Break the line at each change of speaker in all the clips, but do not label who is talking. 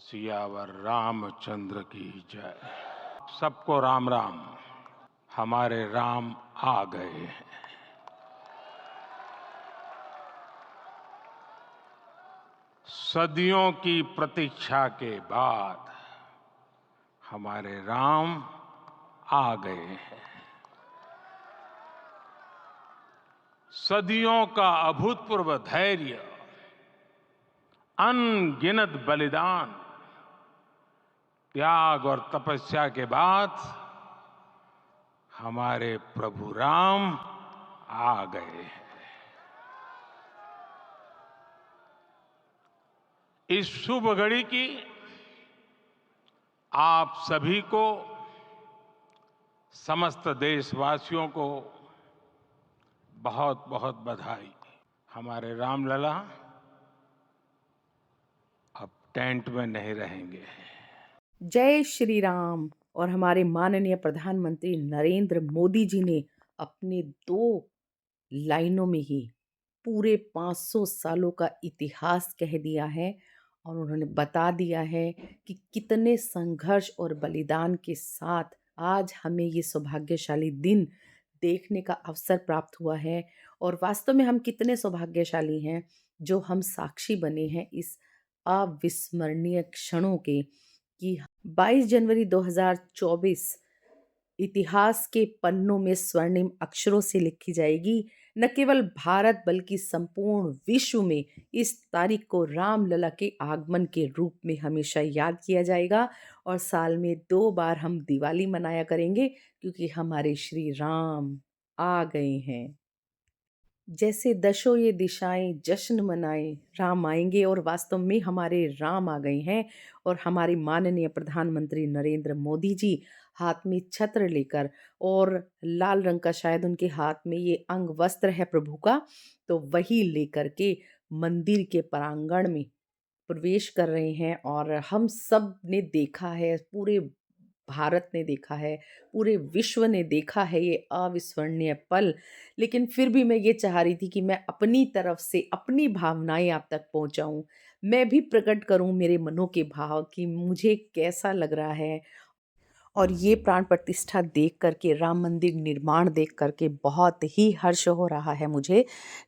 सियावर रामचंद्र की जय। सबको राम राम। हमारे राम आ गए हैं। सदियों की प्रतीक्षा के बाद हमारे राम आ गए हैं। सदियों का अभूतपूर्व धैर्य, अनगिनत बलिदान, त्याग और तपस्या के बाद हमारे प्रभु राम आ गए हैं। इस शुभ घड़ी की आप सभी को, समस्त देशवासियों को बहुत बहुत बधाई। हमारे रामलला अब टेंट में नहीं रहेंगे।
जय श्री राम। और हमारे माननीय प्रधानमंत्री नरेंद्र मोदी जी ने अपने 2 लाइनों में ही पूरे 500 सालों का इतिहास कह दिया है और उन्होंने बता दिया है कि कितने संघर्ष और बलिदान के साथ आज हमें ये सौभाग्यशाली दिन देखने का अवसर प्राप्त हुआ है। और वास्तव में हम कितने सौभाग्यशाली हैं जो हम साक्षी बने हैं इस अविस्मरणीय क्षणों के, कि 22 जनवरी 2024 इतिहास के पन्नों में स्वर्णिम अक्षरों से लिखी जाएगी। न केवल भारत बल्कि संपूर्ण विश्व में इस तारीख को रामलला के आगमन के रूप में हमेशा याद किया जाएगा। और साल में 2 बार हम दिवाली मनाया करेंगे क्योंकि हमारे श्री राम आ गए हैं। जैसे दशों ये दिशाएं जश्न मनाएं, राम आएंगे और वास्तव में हमारे राम आ गए हैं। और हमारे माननीय प्रधानमंत्री नरेंद्र मोदी जी हाथ में छत्र लेकर, और लाल रंग का शायद उनके हाथ में ये अंग वस्त्र है प्रभु का, तो वही लेकर के मंदिर के प्रांगण में प्रवेश कर रहे हैं। और हम सब ने देखा है, पूरे भारत ने देखा है, पूरे विश्व ने देखा है ये अविस्मरणीय पल। लेकिन फिर भी मैं ये चाह रही थी कि मैं अपनी तरफ से अपनी भावनाएं आप तक पहुंचाऊं, मैं भी प्रकट करूं मेरे मनों के भाव कि मुझे कैसा लग रहा है। और ये प्राण प्रतिष्ठा देख करके, राम मंदिर निर्माण देख करके बहुत ही हर्ष हो रहा है मुझे,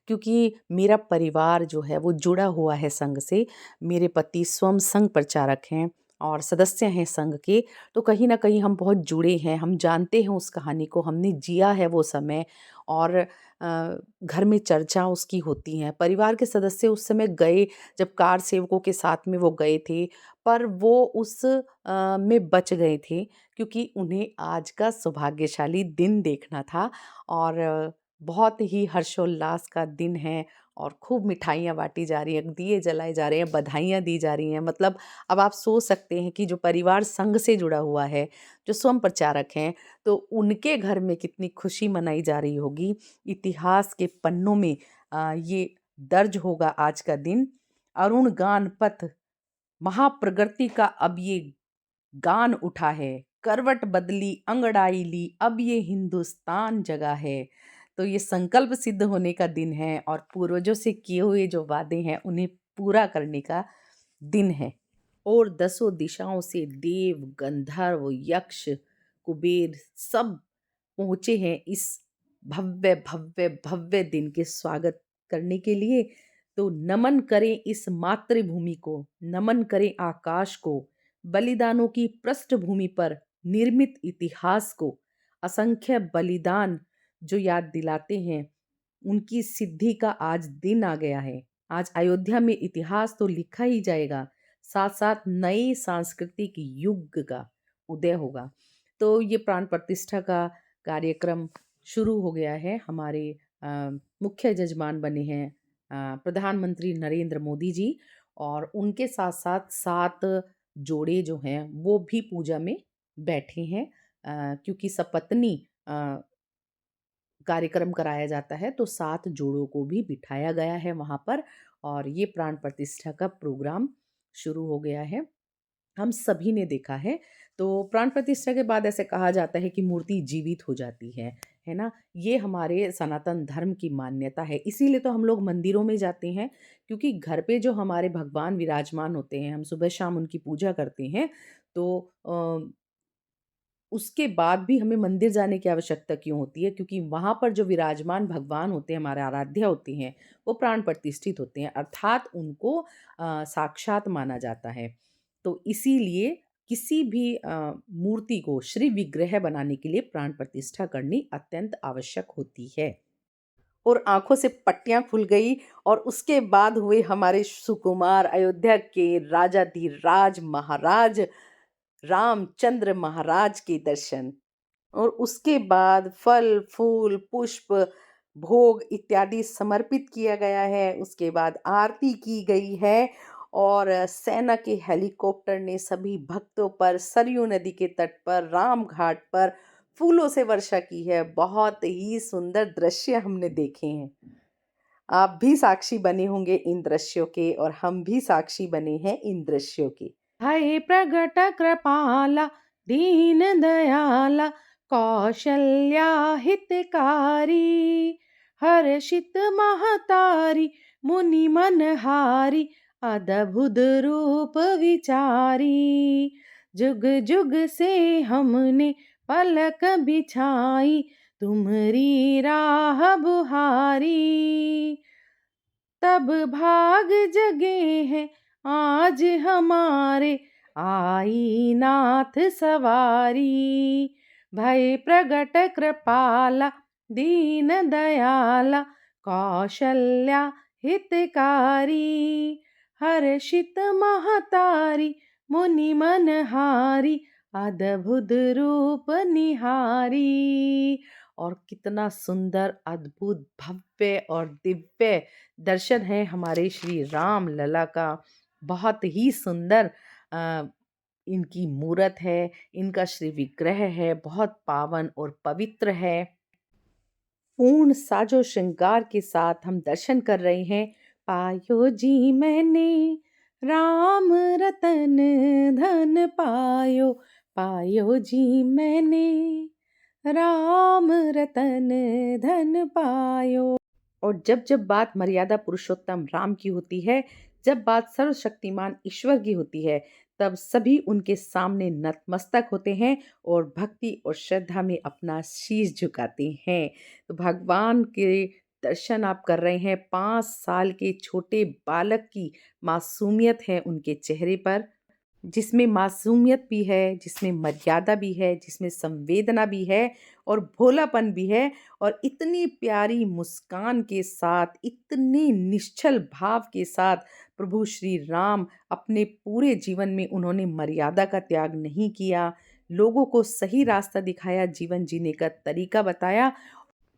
क्योंकि मेरा परिवार जो है वो जुड़ा हुआ है संघ से। मेरे पति स्वयं संघ प्रचारक हैं और सदस्य हैं संघ के, तो कहीं ना कहीं हम बहुत जुड़े हैं, हम जानते हैं उस कहानी को, हमने जिया है वो समय। और घर में चर्चा उसकी होती हैं, परिवार के सदस्य उस समय गए जब कार सेवकों के साथ में वो गए थे, पर वो उस में बच गए थे क्योंकि उन्हें आज का सौभाग्यशाली दिन देखना था। और बहुत ही हर्षोल्लास का दिन है और खूब मिठाइयाँ बाँटी जा रही हैं, दिए जलाए जा रहे हैं, बधाइयाँ दी जा रही हैं। मतलब अब आप सोच सकते हैं कि जो परिवार संघ से जुड़ा हुआ है, जो स्वयं प्रचारक हैं, तो उनके घर में कितनी खुशी मनाई जा रही होगी। इतिहास के पन्नों में ये दर्ज होगा आज का दिन। अरुण गान पथ महाप्रगति का अब ये गान उठा है, करवट बदली अंगड़ाई ली, अब ये हिंदुस्तान जगा है। तो ये संकल्प सिद्ध होने का दिन है और पूर्वजों से किए हुए जो वादे हैं उन्हें पूरा करने का दिन है। और दसों दिशाओं से देव, गंधर्व, यक्ष, कुबेर सब पहुंचे हैं इस भव्य भव्य भव्य दिन के स्वागत करने के लिए। तो नमन करें इस मातृभूमि को, नमन करें आकाश को, बलिदानों की पृष्ठभूमि पर निर्मित इतिहास को। असंख्य बलिदान जो याद दिलाते हैं उनकी सिद्धि का आज दिन आ गया है। आज अयोध्या में इतिहास तो लिखा ही जाएगा, साथ साथ नए सांस्कृतिक युग का उदय होगा। तो ये प्राण प्रतिष्ठा का कार्यक्रम शुरू हो गया है। हमारे मुख्य जजमान बने हैं प्रधानमंत्री नरेंद्र मोदी जी, और उनके साथ साथ 7 जोड़े जो हैं वो भी पूजा में बैठे हैं। क्योंकि सपत्नी कार्यक्रम कराया जाता है तो 7 जोड़ों को भी बिठाया गया है वहाँ पर, और ये प्राण प्रतिष्ठा का प्रोग्राम शुरू हो गया है। हम सभी ने देखा है। तो प्राण प्रतिष्ठा के बाद ऐसे कहा जाता है कि मूर्ति जीवित हो जाती है, है ना? ये हमारे सनातन धर्म की मान्यता है। इसीलिए तो हम लोग मंदिरों में जाते हैं, क्योंकि घर पे जो हमारे भगवान विराजमान होते हैं, हम सुबह-शाम उनकी पूजा करते हैं, तो उसके बाद भी हमें मंदिर जाने की आवश्यकता क्यों होती है? क्योंकि वहाँ पर जो विराजमान भगवान होते हैं, हमारे आराध्य होते हैं, वो प्राण प्रतिष्ठित होते हैं, अर्थात उनको साक्षात माना जाता है। तो इसीलिए किसी भी मूर्ति को श्री विग्रह बनाने के लिए प्राण प्रतिष्ठा करनी अत्यंत आवश्यक होती है। और आँखों से पट्टियाँ खुल गई और उसके बाद हुए हमारे सुकुमार अयोध्या के राजाधिराज महाराज रामचंद्र महाराज के दर्शन। और उसके बाद फल, फूल, पुष्प, भोग इत्यादि समर्पित किया गया है। उसके बाद आरती की गई है और सेना के हेलीकॉप्टर ने सभी भक्तों पर सरयू नदी के तट पर, राम घाट पर फूलों से वर्षा की है। बहुत ही सुंदर दृश्य हमने देखे हैं। आप भी साक्षी बने होंगे इन दृश्यों के और हम भी साक्षी बने हैं इन दृश्यों के। हाय प्रगट कृपाला दीन दयाला कौशल्या हितकारी हर्षित महतारी मुनि मनहारी अद्भुत रूप विचारी जुग जुग से हमने पलक बिछाई तुम्हरी राह बुहारी तब भाग जगे हैं आज हमारे आई नाथ सवारी भय प्रगट कृपाला दीन दयाला कौशल्या हितकारी हर्षित महतारी मुनि मनहारी अद्भुत रूप निहारी। और कितना सुंदर, अद्भुत, भव्य और दिव्य दर्शन है हमारे श्री राम लला का। बहुत ही सुंदर अ, इनकी मूरत है, इनका श्री विग्रह है, बहुत पावन और पवित्र है। पूर्ण साजो श्रृंगार के साथ हम दर्शन कर रहे हैं। पायो जी मैंने राम रतन धन पायो, पायो जी मैंने राम रतन धन पायो। और जब जब बात मर्यादा पुरुषोत्तम राम की होती है, जब बात सर्वशक्तिमान ईश्वर की होती है, तब सभी उनके सामने नतमस्तक होते हैं और भक्ति और श्रद्धा में अपना शीश झुकाते हैं। तो भगवान के दर्शन आप कर रहे हैं। 5 साल के छोटे बालक की मासूमियत है उनके चेहरे पर, जिसमें मासूमियत भी है, जिसमें मर्यादा भी है, जिसमें संवेदना भी है और भोलापन भी है। और इतनी प्यारी मुस्कान के साथ, इतने निश्चल भाव के साथ प्रभु श्री राम अपने पूरे जीवन में उन्होंने मर्यादा का त्याग नहीं किया, लोगों को सही रास्ता दिखाया, जीवन जीने का तरीका बताया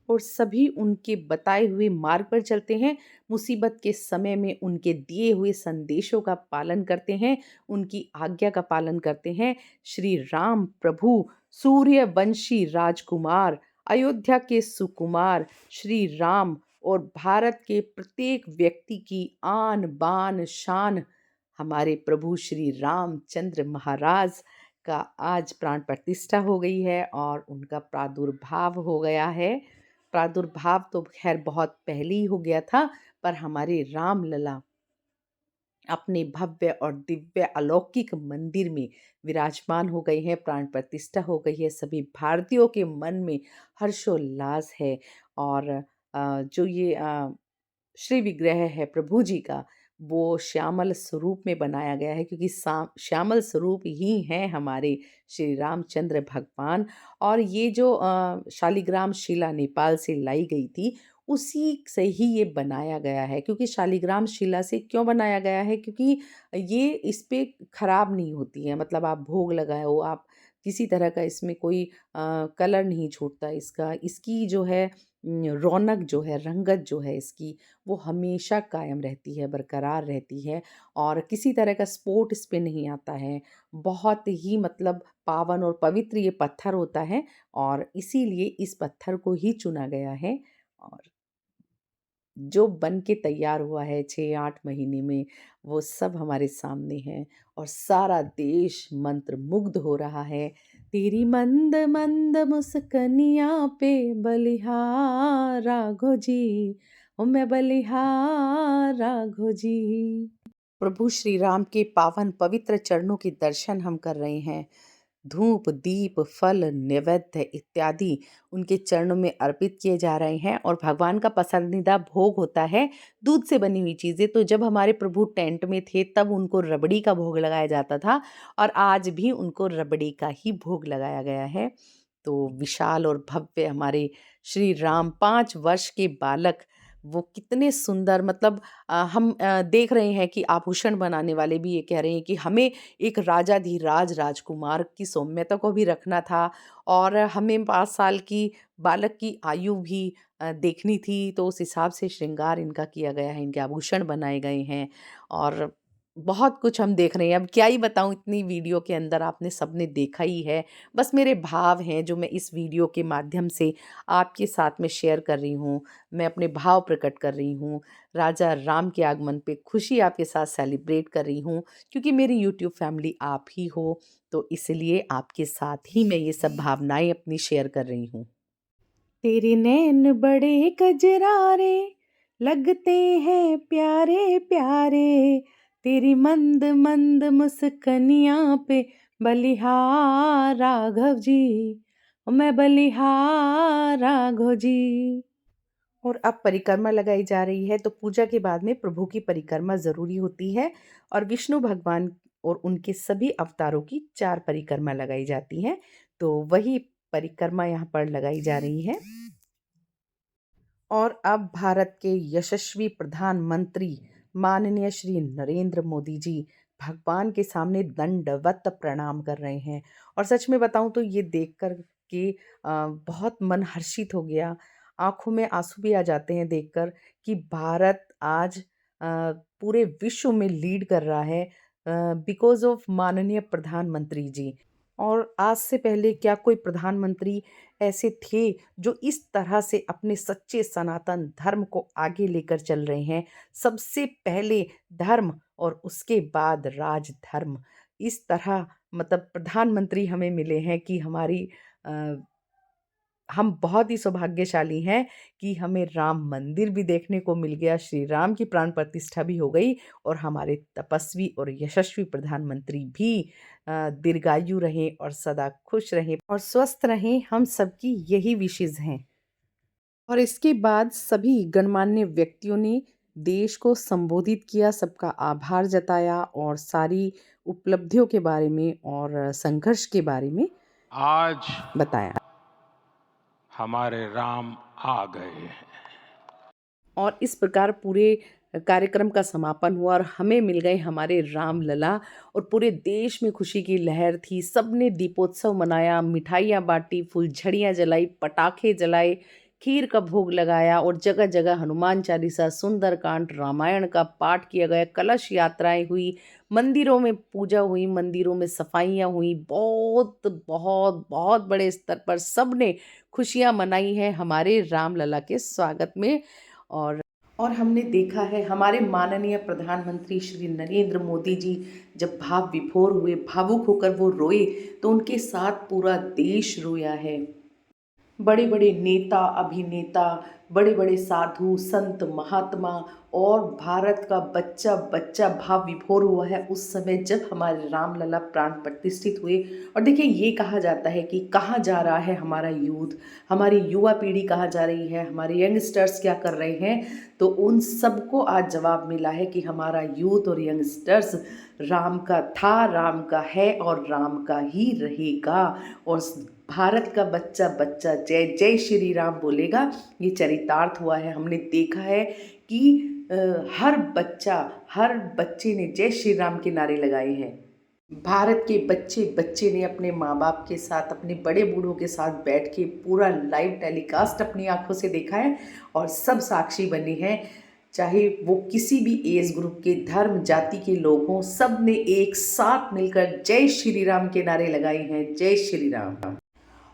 और सभी उनके बताए हुए मार्ग पर चलते हैं। मुसीबत के समय में उनके दिए हुए संदेशों का पालन करते हैं, उनकी आज्ञा का पालन करते हैं। श्री राम प्रभु सूर्यवंशी राजकुमार, अयोध्या के सुकुमार श्री राम और भारत के प्रत्येक व्यक्ति की आन बान शान हमारे प्रभु श्री रामचंद्र महाराज का आज प्राण प्रतिष्ठा हो गई है और उनका प्रादुर्भाव हो गया है। प्रादुर्भाव तो खैर बहुत पहले ही हो गया था, पर हमारे रामलला अपने भव्य और दिव्य अलौकिक मंदिर में विराजमान हो गए हैं, प्राण प्रतिष्ठा हो गई है। सभी भारतीयों के मन में हर्षोल्लास है। और जो ये श्री विग्रह है प्रभु जी का, वो श्यामल स्वरूप में बनाया गया है, क्योंकि श्यामल स्वरूप ही हैं हमारे श्री रामचंद्र भगवान। और ये जो शालिग्राम शिला नेपाल से लाई गई थी, उसी से ही ये बनाया गया है। क्योंकि शालिग्राम शिला से क्यों बनाया गया है? क्योंकि ये इस पे खराब नहीं होती है, मतलब आप भोग लगाओ, आप किसी तरह का इसमें कोई कलर नहीं छूटता इसका। इसकी जो है रौनक जो है, रंगत जो है इसकी, वो हमेशा कायम रहती है, बरकरार रहती है और किसी तरह का स्पॉट इस पे नहीं आता है। बहुत ही मतलब पावन और पवित्र ये पत्थर होता है और इसीलिए इस पत्थर को ही चुना गया है। और जो बन के तैयार हुआ है 6-8 महीने में, वो सब हमारे सामने है और सारा देश मंत्रमुग्ध हो रहा है। तेरी मंद मंद मुस्कनिया पे बलिहार राघो जी, ओ मैं बलिहार राघो जी। प्रभु श्री राम के पावन पवित्र चरणों के दर्शन हम कर रहे हैं। धूप, दीप, फल, नैवेद्य इत्यादि उनके चरणों में अर्पित किए जा रहे हैं और भगवान का पसंदीदा भोग होता है दूध से बनी हुई चीज़ें। तो जब हमारे प्रभु टेंट में थे तब उनको रबड़ी का भोग लगाया जाता था और आज भी उनको रबड़ी का ही भोग लगाया गया है। तो विशाल और भव्य हमारे श्री राम 5 वर्ष के बालक, वो कितने सुंदर, मतलब हम देख रहे हैं कि आभूषण बनाने वाले भी ये कह रहे हैं कि हमें एक राजाधिराज राजकुमार की सौम्यता को भी रखना था और हमें 5 साल की बालक की आयु भी देखनी थी, तो उस हिसाब से श्रृंगार इनका किया गया है, इनके आभूषण बनाए गए हैं और बहुत कुछ हम देख रहे हैं। अब क्या ही बताऊँ, इतनी वीडियो के अंदर आपने सबने देखा ही है। बस मेरे भाव हैं जो मैं इस वीडियो के माध्यम से आपके साथ में शेयर कर रही हूँ। मैं अपने भाव प्रकट कर रही हूँ। राजा राम के आगमन पे खुशी आपके साथ सेलिब्रेट कर रही हूँ क्योंकि मेरी यूट्यूब फैमिली आप ही हो, तो इसलिए आपके साथ ही मैं ये सब भावनाएं अपनी शेयर कर रही हूँ। तेरे नैन बड़े कजरारे लगते हैं प्यारे प्यारे, तेरी मंद मंद मुस्कनिया पे बलिहार राघव जी, ओ मैं बलिहार राघव जी। और अब परिक्रमा लगाई जा रही है, तो पूजा के बाद में प्रभु की परिक्रमा ज़रूरी होती है और विष्णु भगवान और उनके सभी अवतारों की 4 परिक्रमा लगाई जाती हैं। तो वही परिक्रमा यहाँ पर लगाई जा रही है। और अब भारत के यशस्वी प्रधानमंत्री माननीय श्री नरेंद्र मोदी जी भगवान के सामने दंडवत प्रणाम कर रहे हैं और सच में बताऊं तो ये देखकर के बहुत मन हर्षित हो गया। आंखों में आंसू भी आ जाते हैं देखकर कि भारत आज पूरे विश्व में लीड कर रहा है बिकॉज ऑफ माननीय प्रधानमंत्री जी। और आज से पहले क्या कोई प्रधानमंत्री ऐसे थे जो इस तरह से अपने सच्चे सनातन धर्म को आगे लेकर चल रहे हैं? सबसे पहले धर्म और उसके बाद राजधर्म, इस तरह मतलब प्रधानमंत्री हमें मिले हैं कि अ, हम बहुत ही सौभाग्यशाली हैं कि हमें राम मंदिर भी देखने को मिल गया, श्री राम की प्राण प्रतिष्ठा भी हो गई और हमारे तपस्वी और यशस्वी प्रधानमंत्री भी दीर्घायु रहें और सदा खुश रहें और स्वस्थ रहें, हम सबकी यही विशेष हैं। और इसके बाद सभी गणमान्य व्यक्तियों ने देश को संबोधित किया, सबका आभार जताया और सारी उपलब्धियों के बारे में और संघर्ष के बारे में
आज
बताया।
हमारे राम आ गए हैं।
और इस प्रकार पूरे कार्यक्रम का समापन हुआ और हमें मिल गए हमारे राम लला और पूरे देश में खुशी की लहर थी। सबने दीपोत्सव मनाया, मिठाइयाँ बांटी, फुलझड़ियाँ जलाई, पटाखे जलाए, खीर का भोग लगाया और जगह जगह हनुमान चालीसा, सुंदरकांड, रामायण का पाठ किया गया, कलश यात्राएं हुई, मंदिरों में पूजा हुई, मंदिरों में सफाइयाँ हुई। बहुत बहुत बहुत बड़े स्तर पर सबने खुशियाँ मनाई हैं हमारे राम लला के स्वागत में। और हमने देखा है हमारे माननीय प्रधानमंत्री श्री नरेंद्र मोदी जी जब भाव विभोर हुए, भावुक होकर वो रोए, तो उनके साथ पूरा देश रोया है। बड़े बड़े नेता, अभिनेता, बड़े बड़े साधु संत महात्मा और भारत का बच्चा बच्चा भाव विभोर हुआ है उस समय जब हमारे रामलला प्राण प्रतिष्ठित हुए। और देखिए, ये कहा जाता है कि कहाँ जा रहा है हमारा यूथ, हमारी युवा पीढ़ी कहाँ जा रही है, हमारे यंगस्टर्स क्या कर रहे हैं, तो उन सबको आज जवाब मिला है कि हमारा यूथ और यंगस्टर्स राम का था, राम का है और राम का ही रहेगा। और भारत का बच्चा बच्चा जय जय श्री राम बोलेगा, ये चरितार्थ हुआ है। हमने देखा है कि हर बच्चे ने जय श्री राम के नारे लगाए हैं। भारत के बच्चे बच्चे ने अपने माँ बाप के साथ, अपने बड़े बूढ़ों के साथ बैठ के पूरा लाइव टेलीकास्ट अपनी आंखों से देखा है और सब साक्षी बने हैं। चाहे वो किसी भी एज ग्रुप के, धर्म जाति के लोग हों, सब ने एक साथ मिलकर जय श्री राम के नारे लगाए हैं, जय श्री राम।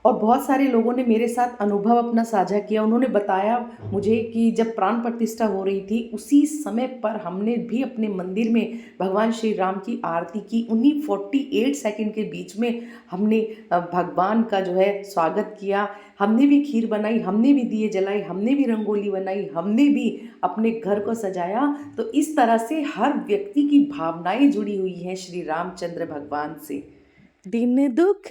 और बहुत सारे लोगों ने मेरे साथ अनुभव अपना साझा किया। उन्होंने बताया मुझे कि जब प्राण प्रतिष्ठा हो रही थी उसी समय पर हमने भी अपने मंदिर में भगवान श्री राम की आरती की। उन्हीं 48 सेकंड के बीच में हमने भगवान का जो है स्वागत किया। हमने भी खीर बनाई, हमने भी दिए जलाए, हमने भी रंगोली बनाई, हमने भी अपने घर को सजाया। तो इस तरह से हर व्यक्ति की भावनाएं जुड़ी हुई हैं श्री रामचंद्र भगवान से। दिन दुख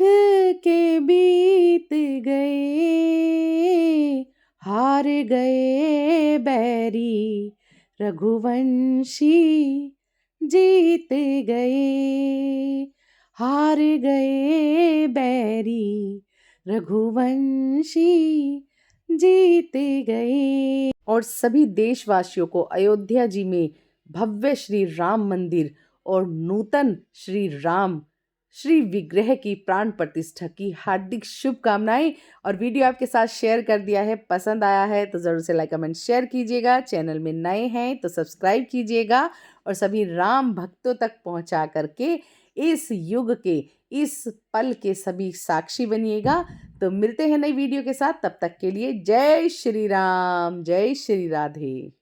के बीत गए, हार गए बैरी, रघुवंशी जीत गए, हार गए बैरी, रघुवंशी जीत गए। और सभी देशवासियों को अयोध्या जी में भव्य श्री राम मंदिर और नूतन श्री विग्रह की प्राण प्रतिष्ठा की हार्दिक शुभकामनाएं। और वीडियो आपके साथ शेयर कर दिया है, पसंद आया है तो ज़रूर से लाइक कमेंट शेयर कीजिएगा। चैनल में नए हैं तो सब्सक्राइब कीजिएगा और सभी राम भक्तों तक पहुंचा करके इस युग के, इस पल के सभी साक्षी बनिएगा। तो मिलते हैं नई वीडियो के साथ, तब तक के लिए जय श्री राम, जय श्री राधे।